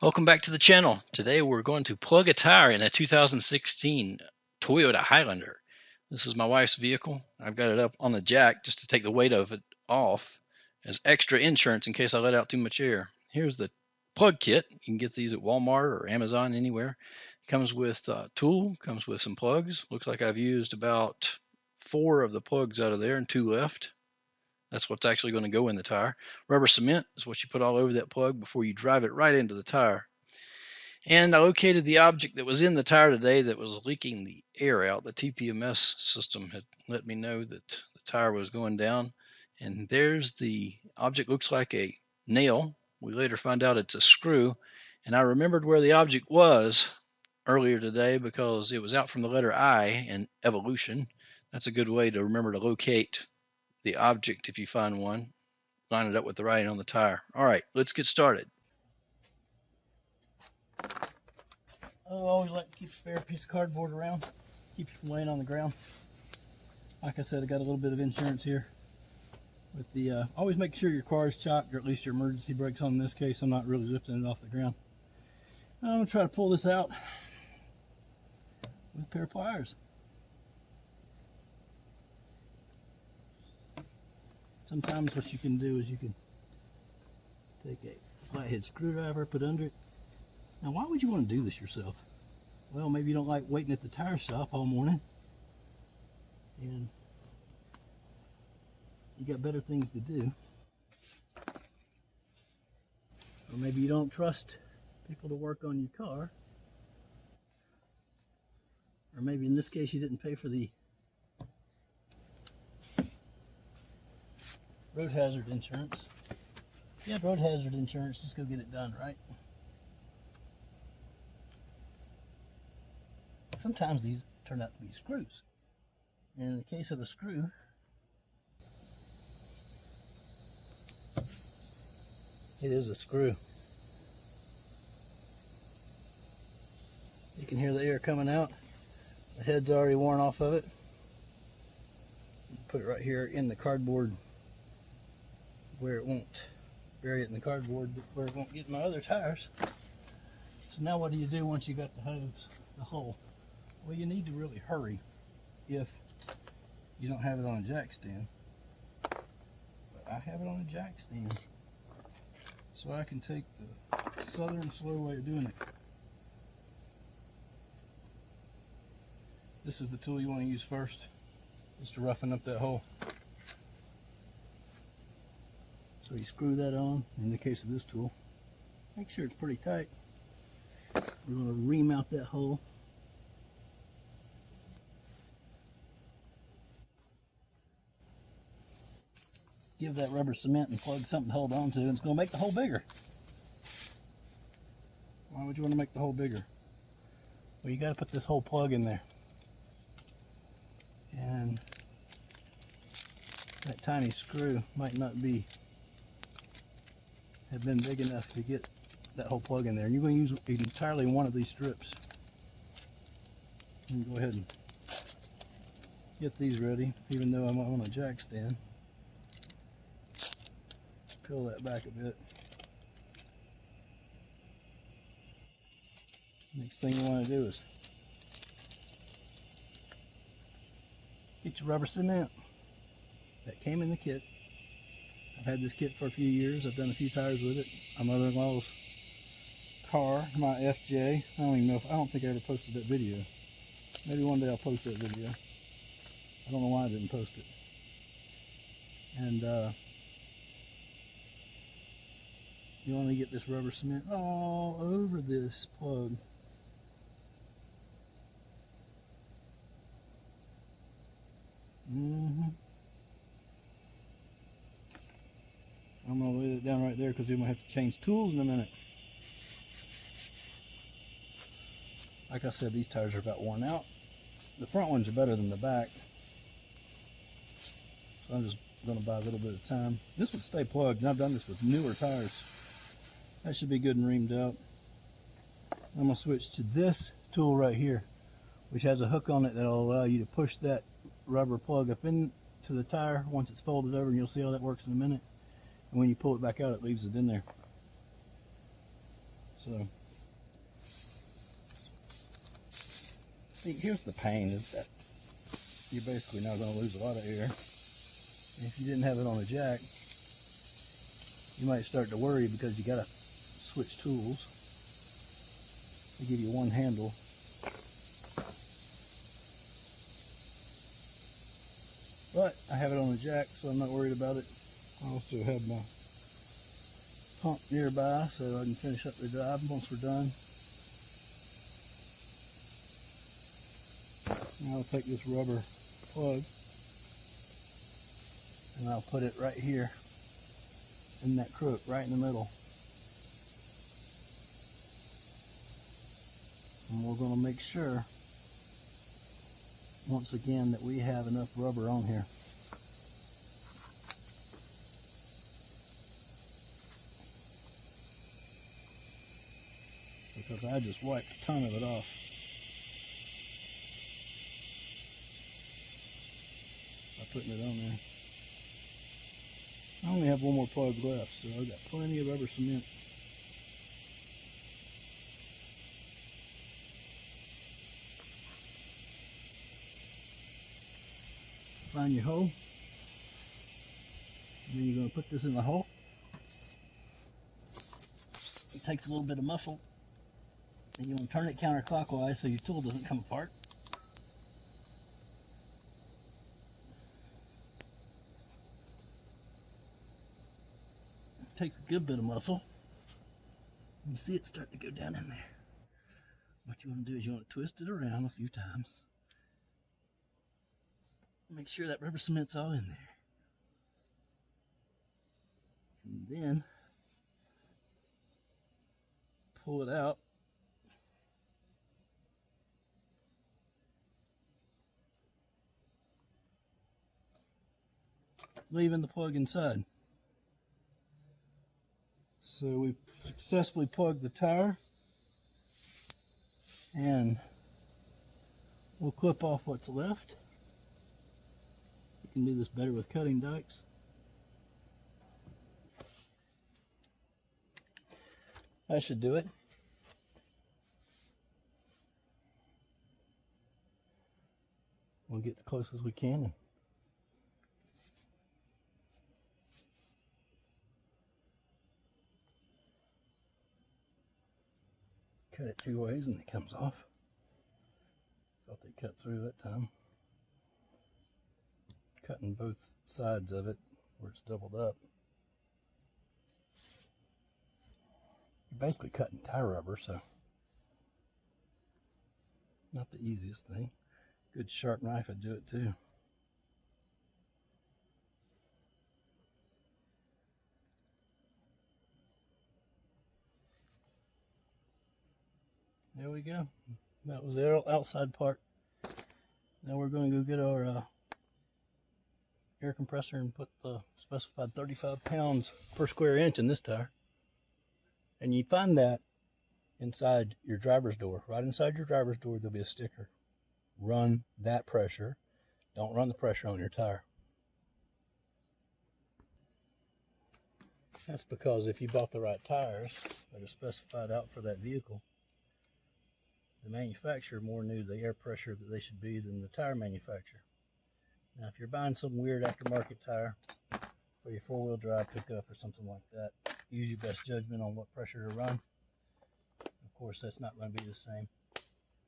Welcome back to the channel. Today we're going to plug a tire in a 2016 Toyota Highlander. This is my wife's vehicle. I've got it up on the jack just to take the weight of it off as extra insurance in case I let out too much air. Here's the plug kit. You can get these at Walmart or Amazon, anywhere. It comes with a tool, comes with some plugs. Looks like I've used about 4 of the plugs out of there and 2 left. That's what's actually going to go in the tire. Rubber cement is what you put all over that plug before you drive it right into the tire. And I located the object that was in the tire today that was leaking the air out. The TPMS system had let me know that the tire was going down. And there's the object. Looks like a nail. We later find out it's a screw. And I remembered where the object was earlier today because it was out from the letter I in evolution. That's a good way to remember to locate the object if you find one. Line it up with the writing on the tire. All right, let's get started. I always like to keep a spare piece of cardboard around, keep you from laying on the ground. Like I said, I got a little bit of insurance here. With the always make sure your car is chocked, or at least your emergency brakes on. In this case, I'm not really lifting it off the ground. I'm gonna try to pull this out with a pair of pliers. Sometimes what you can do is you can take a flathead screwdriver, put under it. Now, why would you want to do this yourself? Well, maybe you don't like waiting at the tire shop all morning, and you got better things to do. Or maybe you don't trust people to work on your car. Or maybe in this case you didn't pay for the road hazard insurance. If you have road hazard insurance, just go get it done, right? Sometimes these turn out to be screws. And in the case of a screw, it is a screw. You can hear the air coming out. The head's already worn off of it. Put it right here in the cardboard where it won't, bury it in the cardboard where it won't get my other tires. So now what do you do once you got the hose, the hole? Well, you need to really hurry if you don't have it on a jack stand. But I have it on a jack stand, so I can take the southern slow way of doing it. This is the tool you want to use first, just to roughen up that hole. So you screw that on. In the case of this tool, make sure it's pretty tight. We're going to remount that hole. Give that rubber cement and plug something to hold on to, and it's going to make the hole bigger. Why would you want to make the hole bigger? Well, you got to put this whole plug in there. And that tiny screw might not have been big enough to get that whole plug in there. And you're going to use entirely one of these strips. And go ahead and get these ready, even though I'm on a jack stand. Peel that back a bit. Next thing you want to do is get your rubber cement. That came in the kit. I've had this kit for a few years. I've done a few tires with it. My mother-in-law's car, my FJ. I don't think I ever posted that video. Maybe one day I'll post that video. I don't know why I didn't post it. And you want to get this rubber cement all over this plug. I'm going to lay it down right there because we're going to have to change tools in a minute. Like I said, these tires are about worn out. The front ones are better than the back. So I'm just going to buy a little bit of time. This would stay plugged, and I've done this with newer tires. That should be good and reamed out. I'm going to switch to this tool right here, which has a hook on it that will allow you to push that rubber plug up into the tire once it's folded over, and you'll see how that works in a minute. And when you pull it back out, it leaves it in there. So see, here's the pain, is that you're basically not going to lose a lot of air. And if you didn't have it on a jack, you might start to worry because you got to switch tools. They give you one handle. But I have it on the jack, so I'm not worried about it. I also have my pump nearby so I can finish up the job once we're done. Now I'll take this rubber plug and I'll put it right here in that crook, right in the middle. And we're going to make sure, once again, that we have enough rubber on here. Because I just wiped a ton of it off. By putting it on there. I only have one more plug left, so I've got plenty of rubber cement. Find your hole. And then you're going to put this in the hole. It takes a little bit of muscle. And you want to turn it counterclockwise so your tool doesn't come apart. It takes a good bit of muscle. You see it start to go down in there. What you want to do is you want to twist it around a few times. Make sure that rubber cement's all in there. And then pull it out. Leaving the plug inside. So we've successfully plugged the tire, and we'll clip off what's left. You can do this better with cutting dikes. That should do it. We'll get as close as we can. Cut it 2 ways and it comes off. Thought they cut through that time. Cutting both sides of it where it's doubled up. You're basically cutting tire rubber, so not the easiest thing. Good sharp knife would do it too. There we go. That was the outside part. Now we're going to go get our air compressor and put the specified 35 pounds per square inch in this tire. And you find that inside your driver's door. Right inside your driver's door there'll be a sticker. Run that pressure. Don't run the pressure on your tire. That's because if you bought the right tires that are specified out for that vehicle, the manufacturer more knew the air pressure that they should be than the tire manufacturer. Now, if you're buying some weird aftermarket tire for your four-wheel drive pickup or something like that, use your best judgment on what pressure to run. Of course, that's not going to be the same.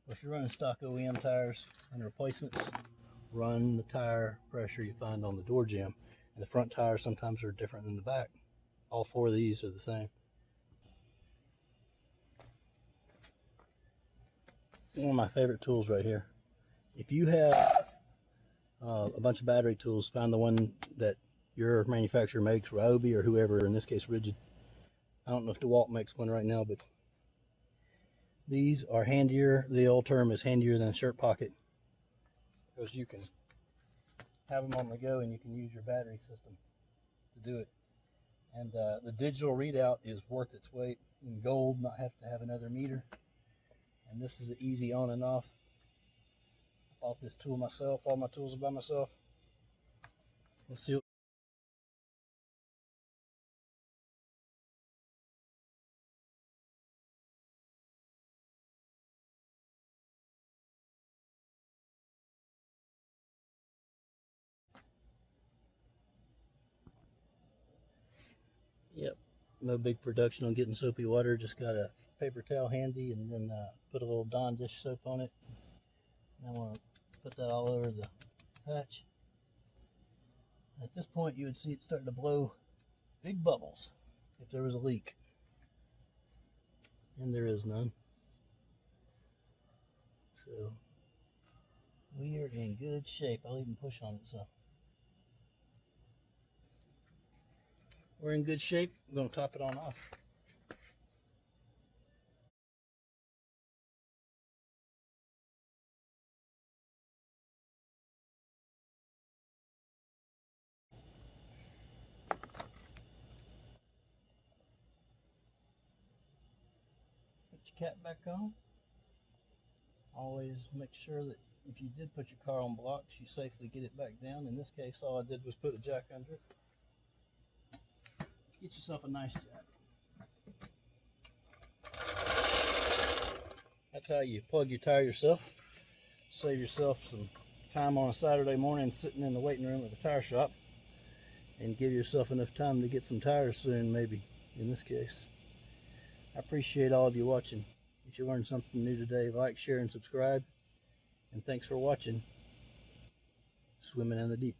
But if you're running stock OEM tires and replacements, run the tire pressure you find on the door jamb. And the front tires sometimes are different than the back. All 4 of these are the same. One of my favorite tools right here. If you have a bunch of battery tools, find the one that your manufacturer makes, Ryobi or whoever, in this case Ridgid. I don't know if DeWalt makes one right now, but these are handier. The old term is handier than a shirt pocket, because you can have them on the go and you can use your battery system to do it. And the digital readout is worth its weight in gold, not have to have another meter. And this is an easy on and off. I bought this tool myself. All my tools are by myself. Let's see. Yep, no big production on getting soapy water. Just got a paper towel handy, and then put a little Dawn dish soap on it. And I want to put that all over the patch. At this point, you would see it starting to blow big bubbles if there was a leak, and there is none. So we are in good shape. I'll even push on it some. We're in good shape. I'm going to top it on off. Put your cap back on. Always make sure that if you did put your car on blocks, you safely get it back down. In this case, all I did was put a jack under it. Get yourself a nice jack. That's how you plug your tire yourself. Save yourself some time on a Saturday morning sitting in the waiting room at the tire shop, and give yourself enough time to get some tires soon, maybe, in this case. I appreciate all of you watching. If you learned something new today, like, share, and subscribe. And thanks for watching Swimming in the Deep.